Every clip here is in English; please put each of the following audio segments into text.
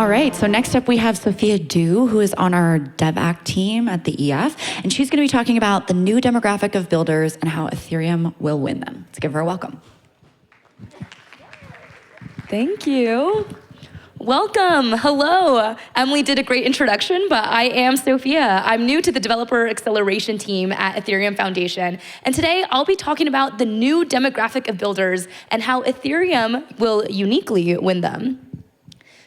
All right, so next up we have Sophia Du, who is on our DevAct team at the EF, and she's going to be talking about the new demographic of builders and how Ethereum will win them. Let's give her a welcome. Thank you. Welcome, hello. Emily did a great introduction, but I am Sophia. I'm new to the developer acceleration team at Ethereum Foundation, and today I'll be talking about the new demographic of builders and how Ethereum will uniquely win them.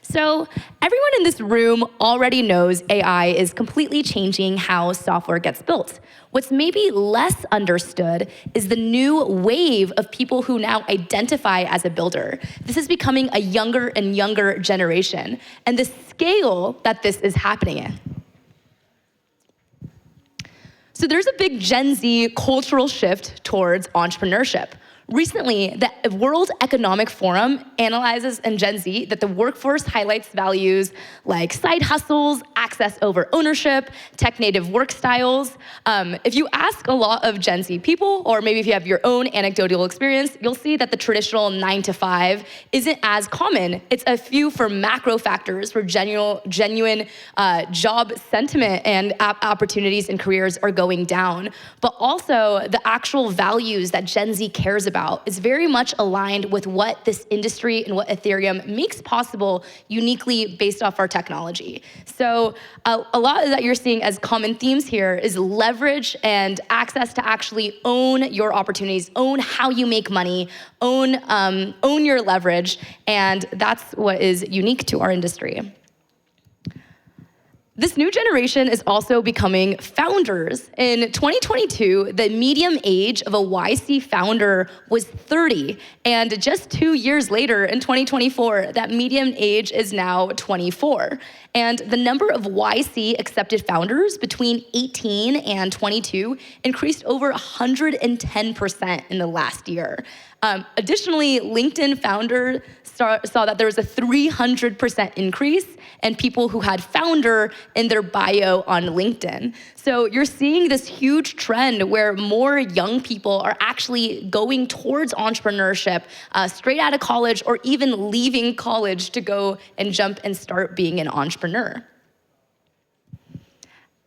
So everyone in this room already knows AI is completely changing how software gets built. What's maybe less understood is the new wave of people who now identify as a builder. This is becoming a younger and younger generation, and the scale that this is happening in. So there's a big Gen Z cultural shift towards entrepreneurship. Recently, the World Economic Forum analyzes in Gen Z that the workforce highlights values like side hustles, access over ownership, tech-native work styles. If you ask a lot of Gen Z people, or maybe if you have your own anecdotal experience, you'll see that the traditional 9 to 5 isn't as common. It's a few for macro factors where genuine job sentiment and opportunities and careers are going down. But also, the actual values that Gen Z cares about is very much aligned with what this industry and what Ethereum makes possible uniquely based off our technology. So a lot that you're seeing as common themes here is leverage and access to actually own your opportunities, own how you make money, own your leverage, and that's what is unique to our industry. This new generation is also becoming founders. In 2022, the median age of a YC founder was 30, and just 2 years later, in 2024, that median age is now 24. And the number of YC accepted founders between 18 and 22 increased over 110% in the last year. Additionally, LinkedIn founder saw that there was a 300% increase in people who had founder in their bio on LinkedIn. So you're seeing this huge trend where more young people are actually going towards entrepreneurship straight out of college or even leaving college to go and jump and start being an entrepreneur.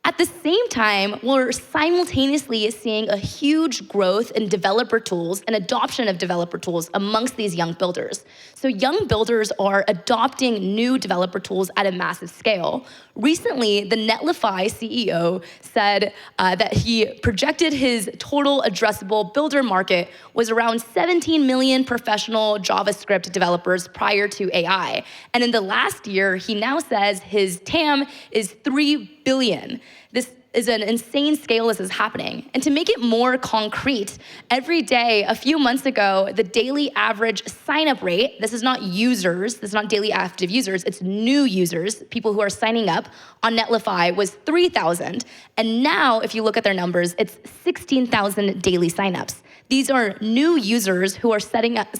At the same time, we're simultaneously seeing a huge growth in developer tools and adoption of developer tools amongst these young builders. So young builders are adopting new developer tools at a massive scale. Recently, the Netlify CEO said that he projected his total addressable builder market was around 17 million professional JavaScript developers prior to AI. And in the last year, he now says his TAM is 3 billion. This is an insane scale this is happening. And to make it more concrete, every day, a few months ago, the daily average sign-up rate, this is not users, this is not daily active users, it's new users, people who are signing up on Netlify was 3,000. And now, if you look at their numbers, it's 16,000 daily signups. These are new users who are setting up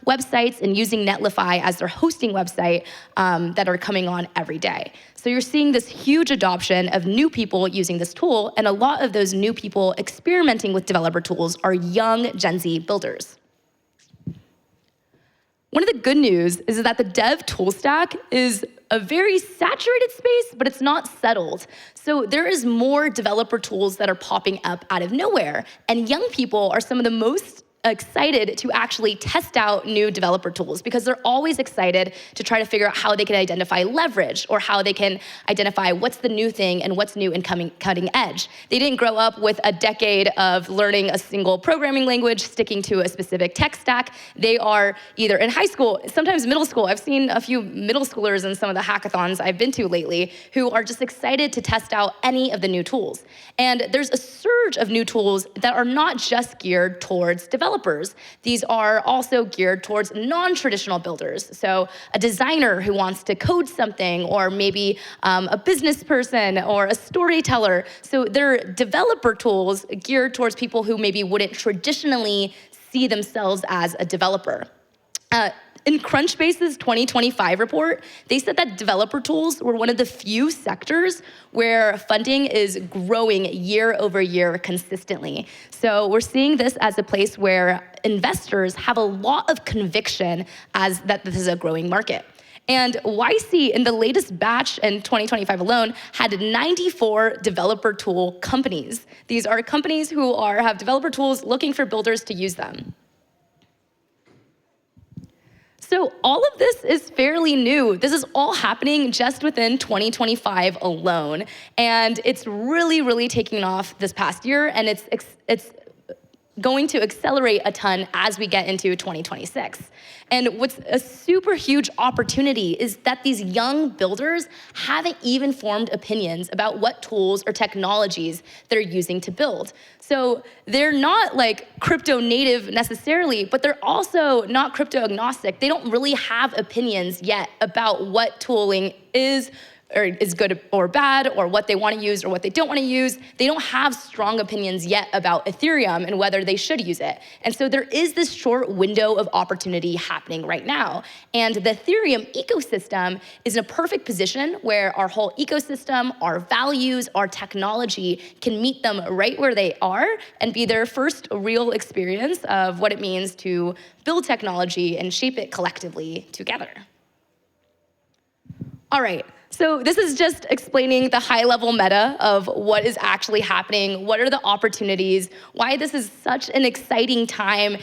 websites and using Netlify as their hosting website that are coming on every day. So you're seeing this huge adoption of new people using this tool, and a lot of those new people experimenting with developer tools are young Gen Z builders. One of the good news is that the dev tool stack is a very saturated space, but it's not settled. So there is more developer tools that are popping up out of nowhere, and young people are some of the most excited to actually test out new developer tools because they're always excited to try to figure out how they can identify leverage or how they can identify what's the new thing and what's new and cutting edge. They didn't grow up with a decade of learning a single programming language, sticking to a specific tech stack. They are either in high school, sometimes middle school. I've seen a few middle schoolers in some of the hackathons I've been to lately who are just excited to test out any of the new tools. And there's a surge of new tools that are not just geared towards developers. These are also geared towards non-traditional builders. So a designer who wants to code something, or maybe a business person or a storyteller. So they're developer tools geared towards people who maybe wouldn't traditionally see themselves as a developer. In Crunchbase's 2025 report, they said that developer tools were one of the few sectors where funding is growing year over year consistently. So we're seeing this as a place where investors have a lot of conviction as that this is a growing market. And YC, in the latest batch in 2025 alone, had 94 developer tool companies. These are companies who have developer tools looking for builders to use them. So all of this is fairly new. This is all happening just within 2025 alone. And it's really, really taking off this past year, and it's going to accelerate a ton as we get into 2026. And what's a super huge opportunity is that these young builders haven't even formed opinions about what tools or technologies they're using to build. So they're not like crypto native necessarily, but they're also not crypto agnostic. They don't really have opinions yet about what tooling is good or bad, or what they want to use or what they don't want to use. They don't have strong opinions yet about Ethereum and whether they should use it. And so there is this short window of opportunity happening right now. And the Ethereum ecosystem is in a perfect position where our whole ecosystem, our values, our technology can meet them right where they are and be their first real experience of what it means to build technology and shape it collectively together. All right. So this is just explaining the high-level meta of what is actually happening, what are the opportunities, why this is such an exciting time.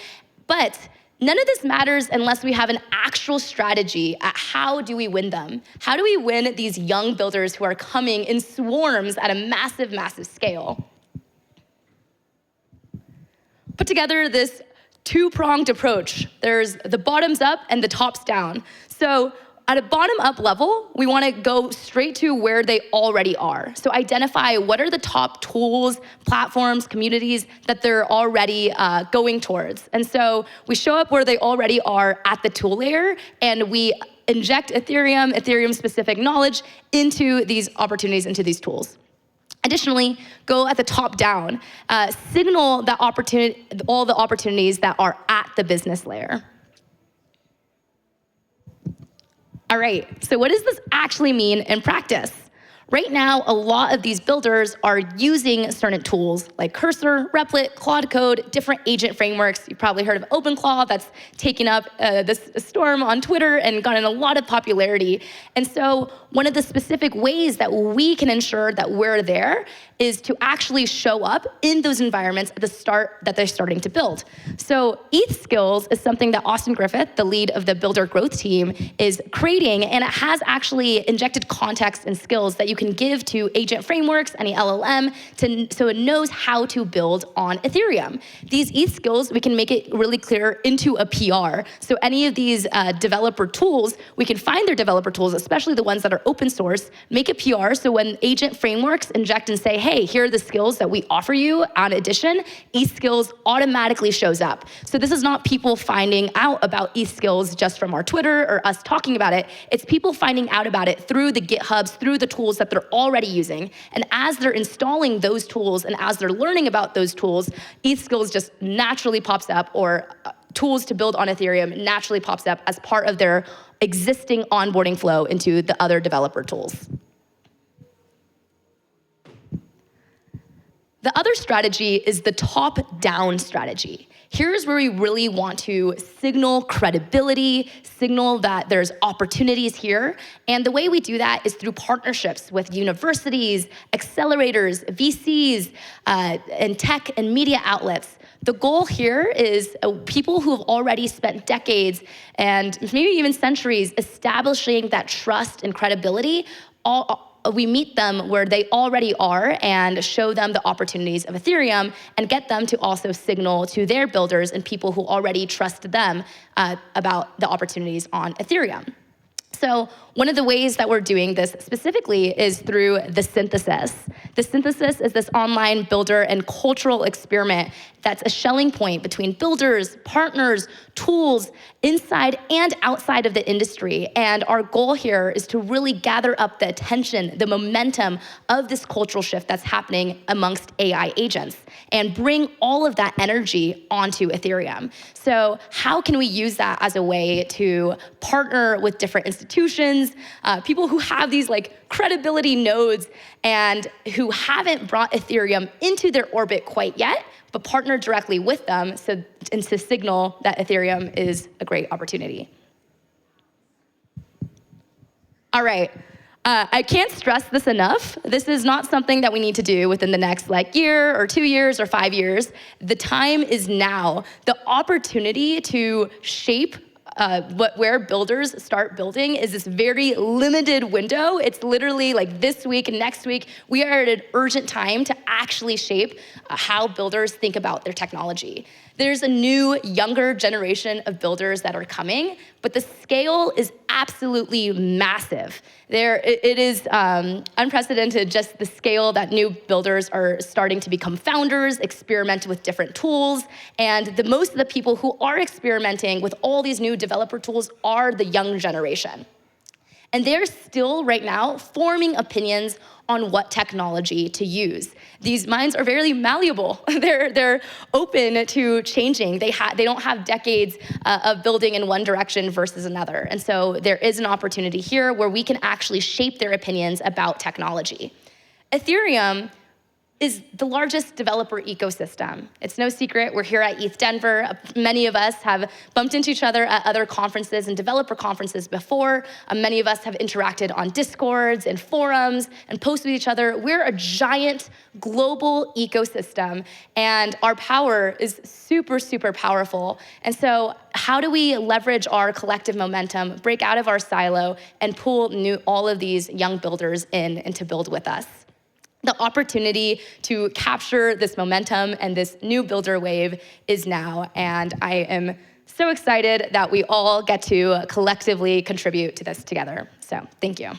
But none of this matters unless we have an actual strategy at how do we win them. How do we win these young builders who are coming in swarms at a massive, massive scale? Put together this two-pronged approach. There's the bottoms up and the tops down. So at a bottom-up level, we want to go straight to where they already are. So identify what are the top tools, platforms, communities that they're already going towards. And so we show up where they already are at the tool layer, and we inject Ethereum-specific knowledge into these opportunities, into these tools. Additionally, go at the top down, signal that all the opportunities that are at the business layer. All right, so what does this actually mean in practice? Right now, a lot of these builders are using certain tools like Cursor, Replit, Claude Code, different agent frameworks. You've probably heard of OpenClaw. That's taken up this storm on Twitter and gotten a lot of popularity. And so one of the specific ways that we can ensure that we're there is to actually show up in those environments at the start that they're starting to build. So ETH Skills is something that Austin Griffith, the lead of the builder growth team, is creating, and it has actually injected context and skills that you can give to agent frameworks, any LLM, so it knows how to build on Ethereum. These ETH skills, we can make it really clear into a PR. So any of these developer tools, we can find their developer tools, especially the ones that are open source, make a PR, so when agent frameworks inject and say, hey, here are the skills that we offer you on addition, ETH skills automatically shows up. So this is not people finding out about ETH skills just from our Twitter or us talking about it. It's people finding out about it through the GitHubs, through the tools that they're already using. And as they're installing those tools and as they're learning about those tools, ETH skills just naturally pops up, or tools to build on Ethereum naturally pops up as part of their existing onboarding flow into the other developer tools. The other strategy is the top-down strategy. Here's where we really want to signal credibility, signal that there's opportunities here. And the way we do that is through partnerships with universities, accelerators, VCs, and tech and media outlets. The goal here is people who have already spent decades and maybe even centuries establishing that trust and credibility. We meet them where they already are and show them the opportunities of Ethereum and get them to also signal to their builders and people who already trust them about the opportunities on Ethereum. So one of the ways that we're doing this specifically is through the Synthesis. The Synthesis is this online builder and cultural experiment that's a Schelling point between builders, partners, tools, inside and outside of the industry. And our goal here is to really gather up the attention, the momentum of this cultural shift that's happening amongst AI agents and bring all of that energy onto Ethereum. So how can we use that as a way to partner with different institutions, people who have these like credibility nodes and who haven't brought Ethereum into their orbit quite yet, but partner directly with them and to signal that Ethereum is a great opportunity. All right. I can't stress this enough. This is not something that we need to do within the next year or 2 years or 5 years. The time is now. The opportunity to shape where builders start building is this very limited window. It's literally this week, next week. We are at an urgent time to actually shape how builders think about their technology. There's a new, younger generation of builders that are coming, but the scale is absolutely massive. It is unprecedented, just the scale that new builders are starting to become founders, experiment with different tools, and most of the people who are experimenting with all these new developer tools are the young generation. And they're still, right now, forming opinions on what technology to use. These minds are very malleable. They're open to changing. They don't have decades of building in one direction versus another. And so there is an opportunity here where we can actually shape their opinions about technology. Ethereum is the largest developer ecosystem. It's no secret, we're here at ETHDenver. Many of us have bumped into each other at other conferences and developer conferences before. Many of us have interacted on Discords and forums and posted with each other. We're a giant global ecosystem, and our power is super, super powerful. And so how do we leverage our collective momentum, break out of our silo, and pull all of these young builders in and to build with us? The opportunity to capture this momentum and this new builder wave is now, and I am so excited that we all get to collectively contribute to this together. So, thank you.